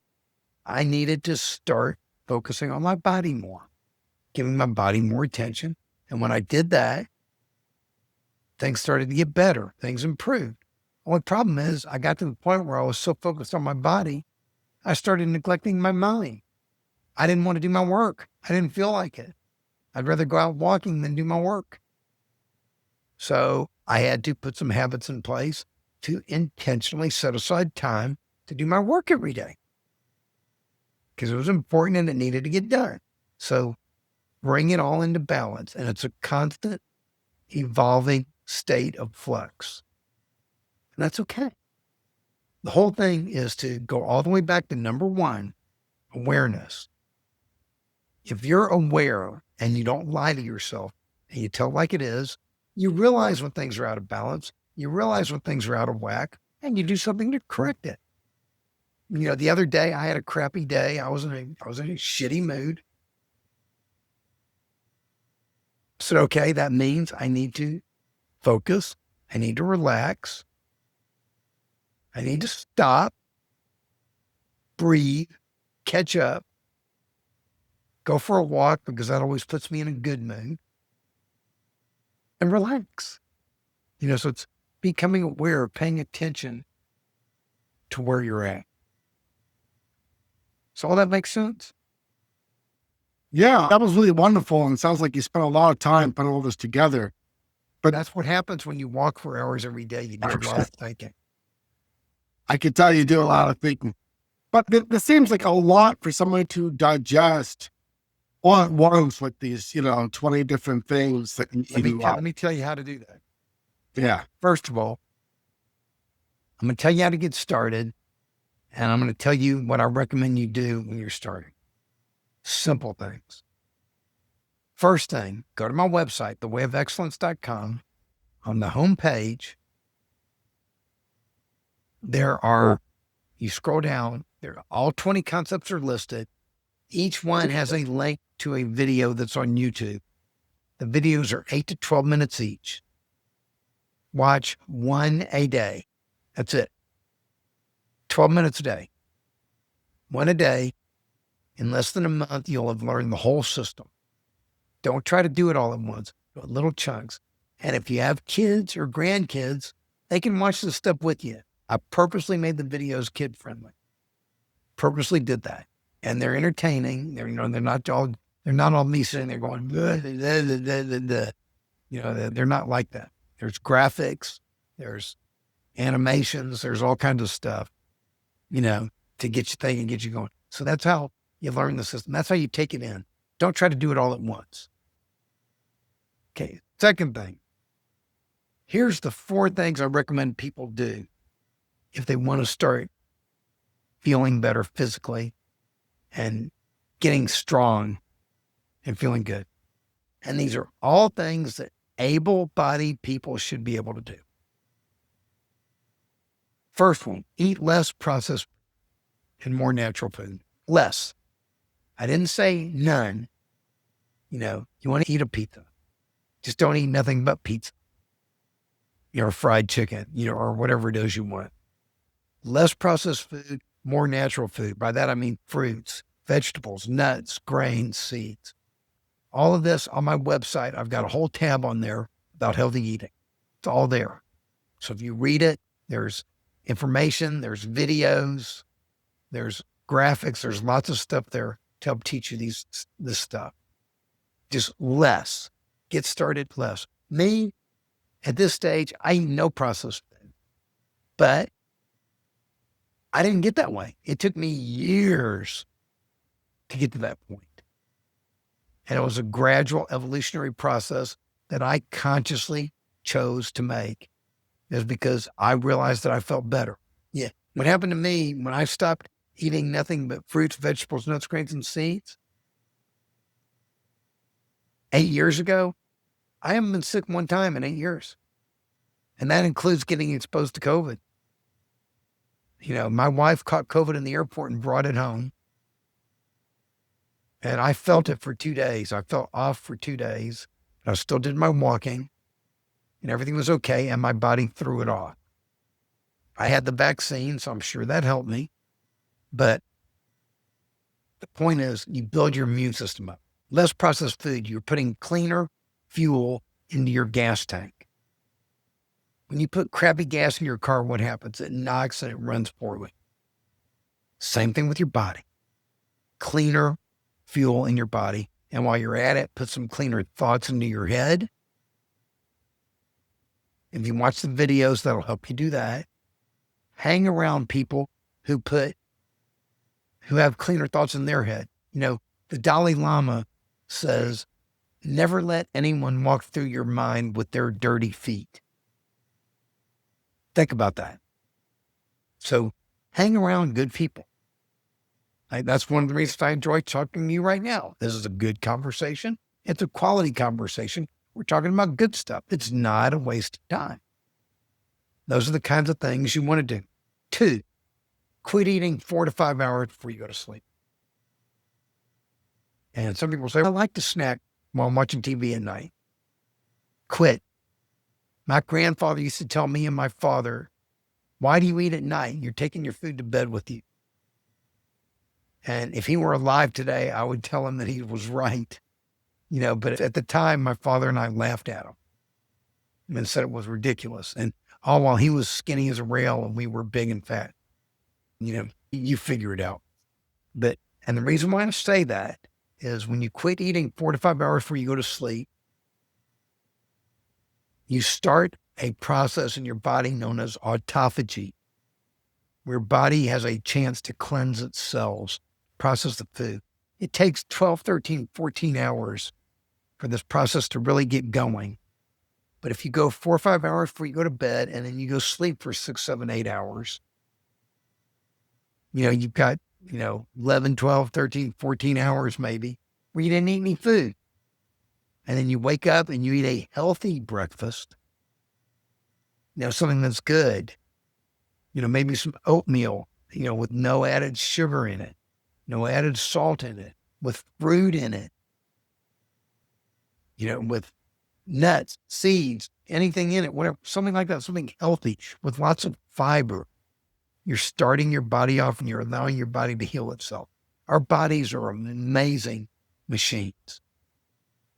I needed to start focusing on my body more, giving my body more attention. And when I did that, things started to get better. Things improved. Only problem is I got to the point where I was so focused on my body, I started neglecting my mind. I didn't want to do my work. I didn't feel like it. I'd rather go out walking than do my work. So I had to put some habits in place to intentionally set aside time to do my work every day because it was important and it needed to get done. So bring it all into balance, and it's a constant evolving state of flux. And that's okay. The whole thing is to go all the way back to number one, awareness. If you're aware and you don't lie to yourself and you tell it like it is, you realize when things are out of balance, you realize when things are out of whack, and you do something to correct it. The other day I had a crappy day. I was in a shitty mood. I said, okay, that means I need to focus. I need to relax. I need to stop, breathe, catch up, go for a walk because that always puts me in a good mood, and relax. So it's becoming aware, paying attention to where you're at. So all that makes sense? Yeah, that was really wonderful. And it sounds like you spent a lot of time putting all this together. But That's what happens when you walk for hours every day. You do a lot of thinking. I can tell you do a lot of thinking. But this seems like a lot for someone to digest all at once with these, 20 different things that Let me tell you how to do that. yeah. First of all, I'm going to tell you how to get started, and I'm going to tell you what I recommend you do when you're starting. Simple things. First thing, go to my website, thewayofexcellence.com. On the home page, you scroll down, all 20 concepts are listed. Each one has a link to a video that's on YouTube. The videos are 8 to 12 minutes each. Watch one a day. That's it. 12 minutes a day. One a day. In less than a month, you'll have learned the whole system. Don't try to do it all at once. Do little chunks. And if you have kids or grandkids, they can watch this stuff with you. I purposely made the videos kid-friendly. Purposely did that. And they're entertaining. They're not all me sitting there going, blah, blah, blah, blah, blah. They're not like that. There's graphics, there's animations, there's all kinds of stuff, to get you thinking, get you going. So that's how you learn the system. That's how you take it in. Don't try to do it all at once. Okay. Second thing, here's the 4 things I recommend people do if they want to start feeling better physically and getting strong and feeling good. And these are all things that able-bodied people should be able to do. First one, eat less processed and more natural food. Less. I didn't say none. You want to eat a pizza. Just don't eat nothing but pizza. Fried chicken, or whatever it is you want. Less processed food, more natural food. By that, I mean fruits, vegetables, nuts, grains, seeds. All of this on my website. I've got a whole tab on there about healthy eating. It's all there. So if you read it, there's information, there's videos, there's graphics, there's lots of stuff there to help teach you this stuff. Just less. Get started less. Me, at this stage, I eat no processed food. But I didn't get that way. It took me years to get to that point. And it was a gradual evolutionary process that I consciously chose to make. Is because I realized that I felt better. Yeah. What happened to me when I stopped eating nothing but fruits, vegetables, nuts, grains, and seeds 8 years ago, I haven't been sick one time in 8 years. And that includes getting exposed to COVID. My wife caught COVID in the airport and brought it home. And I felt it for 2 days. I felt off for 2 days. I still did my walking and everything was okay. And my body threw it off. I had the vaccine, so I'm sure that helped me. But the point is, you build your immune system up. Less processed food. You're putting cleaner fuel into your gas tank. When you put crappy gas in your car, what happens? It knocks and it runs poorly. Same thing with your body. Cleaner fuel in your body. And while you're at it, put some cleaner thoughts into your head. If you watch the videos, that'll help you do that. Hang around people who have cleaner thoughts in their head. The Dalai Lama says, never let anyone walk through your mind with their dirty feet. Think about that. So hang around good people. That's one of the reasons I enjoy talking to you right now. This is a good conversation. It's a quality conversation. We're talking about good stuff. It's not a waste of time. Those are the kinds of things you want to do. 2, quit eating 4 to 5 hours before you go to sleep. And some people say, I like to snack while I'm watching TV at night. Quit. My grandfather used to tell me and my father, why do you eat at night? You're taking your food to bed with you. And if he were alive today, I would tell him that he was right. But at the time, my father and I laughed at him and said it was ridiculous. And all while he was skinny as a rail and we were big and fat. You figure it out. And the reason why I say that is when you quit eating 4 to 5 hours before you go to sleep, You start a process in your body known as autophagy, where your body has a chance to cleanse its cells, process the food. It takes 12, 13, 14 hours for this process to really get going. But if you go 4 or 5 hours before you go to bed and then you go sleep for 6, 7, 8 hours, you've got, 11, 12, 13, 14 hours maybe where you didn't eat any food. And then you wake up and you eat a healthy breakfast, something that's good, maybe some oatmeal, with no added sugar in it, no added salt in it, with fruit in it, with nuts, seeds, anything in it, whatever, something like that, something healthy with lots of fiber. You're starting your body off and you're allowing your body to heal itself. Our bodies are amazing machines.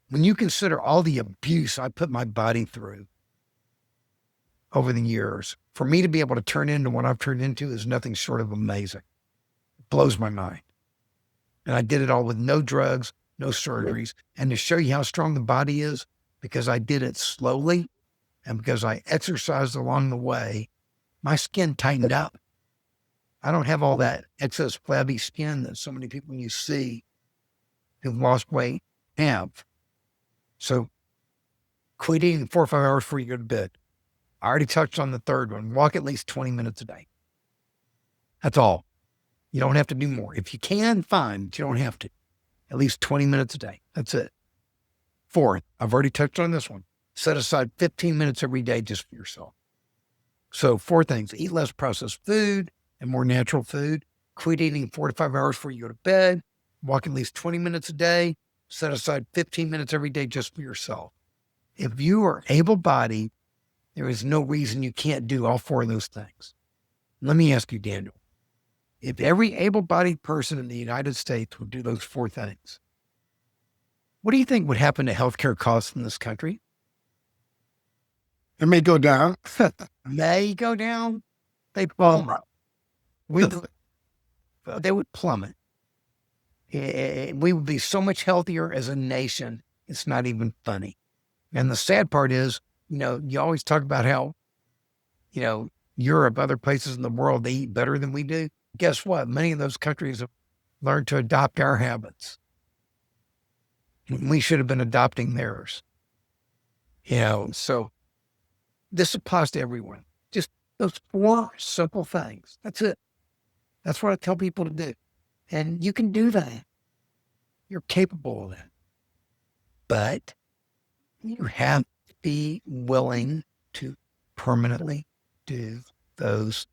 When you consider all the abuse I put my body through over the years, for me to be able to turn into what I've turned into is nothing short of amazing. It blows my mind. And I did it all with no drugs, no surgeries. And to show you how strong the body is, because I did it slowly and because I exercised along the way, my skin tightened up. I don't have all that excess flabby skin that so many people you see who've lost weight have. So quit eating 4 or 5 hours before you go to bed. I already touched on the third one. Walk at least 20 minutes a day. That's all. You don't have to do more. If you can, fine, but you don't have to. At least 20 minutes a day. That's it. Fourth, I've already touched on this one. Set aside 15 minutes every day just for yourself. So 4 things: eat less processed food and more natural food. Quit eating 4 to 5 hours before you go to bed. Walk at least 20 minutes a day. Set aside 15 minutes every day just for yourself. If you are able-bodied, there is no reason you can't do all 4 of those things. Let me ask you, Daniel, if every able-bodied person in the United States would do those 4 things, what do you think would happen to healthcare costs in this country? It may go down. May go down. They plummet. They would plummet. We would be so much healthier as a nation. It's not even funny. And the sad part is, you always talk about how, Europe, other places in the world, they eat better than we do. Guess what? Many of those countries have learned to adopt our habits. We should have been adopting theirs. So this applies to everyone. Just those 4 simple things. That's it. That's what I tell people to do. And you can do that. You're capable of that. But you have to be willing to permanently do those.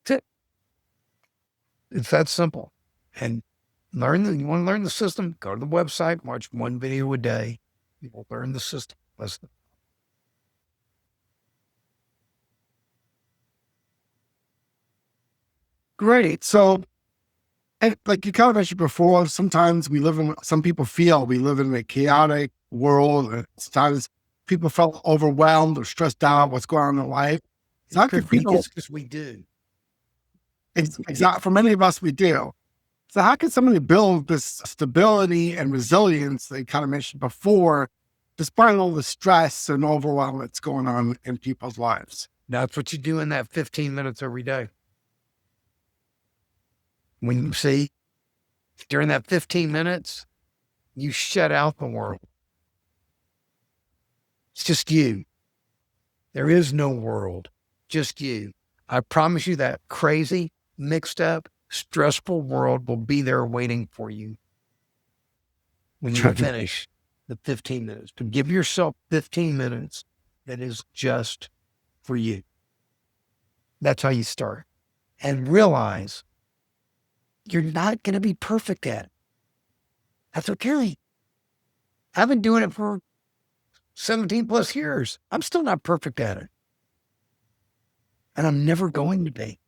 That's it. It's that simple. And you want to learn the system, go to the website, watch 1 video a day. You will learn the system. Listen. Great. So, and like you kind of mentioned before, sometimes some people feel we live in a chaotic world. And sometimes people feel overwhelmed or stressed out what's going on in their life. It's not good people. Because we do. Exactly. For many of us, we do. So how can somebody build this stability and resilience they kind of mentioned before, despite all the stress and overwhelm that's going on in people's lives? That's what you do in that 15 minutes every day. When you see, during that 15 minutes, you shut out the world. It's just you. There is no world, just you. I promise you that crazy, mixed up, stressful world will be there waiting for you when you finish the 15 minutes. To give yourself 15 minutes that is just for you. That's how you start. And realize you're not going to be perfect at it. That's okay. I've been doing it for 17 plus years. I'm still not perfect at it. And I'm never going to be.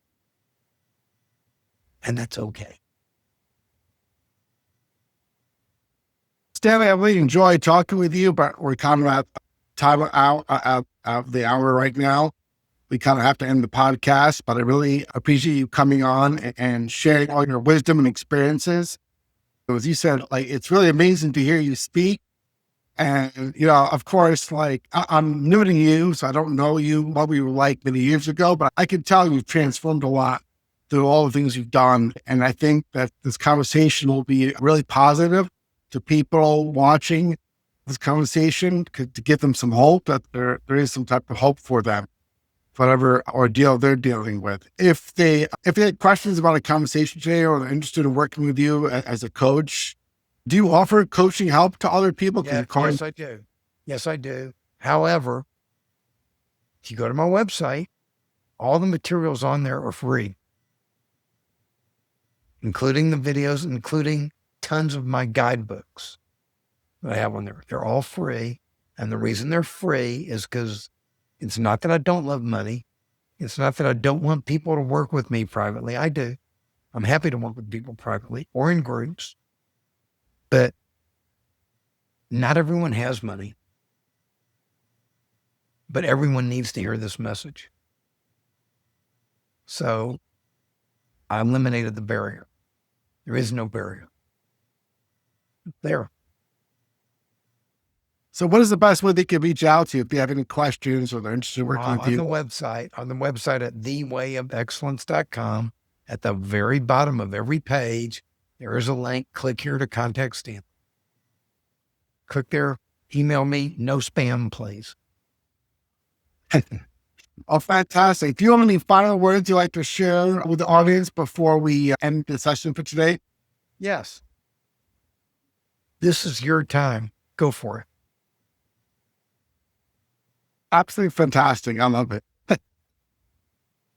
And that's okay. Stanley, I really enjoyed talking with you, but we're kind of at time out of the hour right now. We kind of have to end the podcast, but I really appreciate you coming on and sharing all your wisdom and experiences. As you said, like, it's really amazing to hear you speak And, of course, like I'm new to you, so I don't know you, what we were like many years ago, but I can tell you've transformed a lot through all the things you've done. And I think that this conversation will be really positive to people watching this conversation to give them some hope that there is some type of hope for them, whatever ordeal they're dealing with. If they had questions about a conversation today or they're interested in working with you as a coach, do you offer coaching help to other people? Yes, I do. Yes, I do. However, if you go to my website, all the materials on there are free, including the videos, including tons of my guidebooks that I have on there. They're all free. And the reason they're free is because it's not that I don't love money. It's not that I don't want people to work with me privately. I do. I'm happy to work with people privately or in groups. But not everyone has money. But everyone needs to hear this message. So I eliminated the barrier. There is no barrier. There. So what is the best way they can reach out to you if they have any questions or they're interested in working with you? On the website at thewayofexcellence.com, at the very bottom of every page, there is a link. Click here to contact Stanley. Click there, email me, no spam, please. Oh, fantastic. Do you have any final words you'd like to share with the audience before we end the session for today? Yes. This is your time. Go for it. Absolutely fantastic. I love it.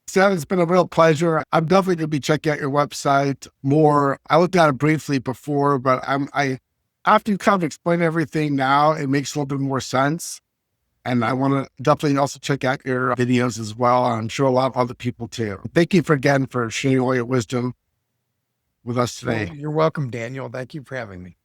Stan, it's been a real pleasure. I'm definitely going to be checking out your website more. I looked at it briefly before, but after you kind of explain everything now, it makes a little bit more sense. And I want to definitely also check out your videos as well. I'm sure a lot of other people too. Thank you again for sharing all your wisdom with us today. Well, you're welcome, Daniel. Thank you for having me.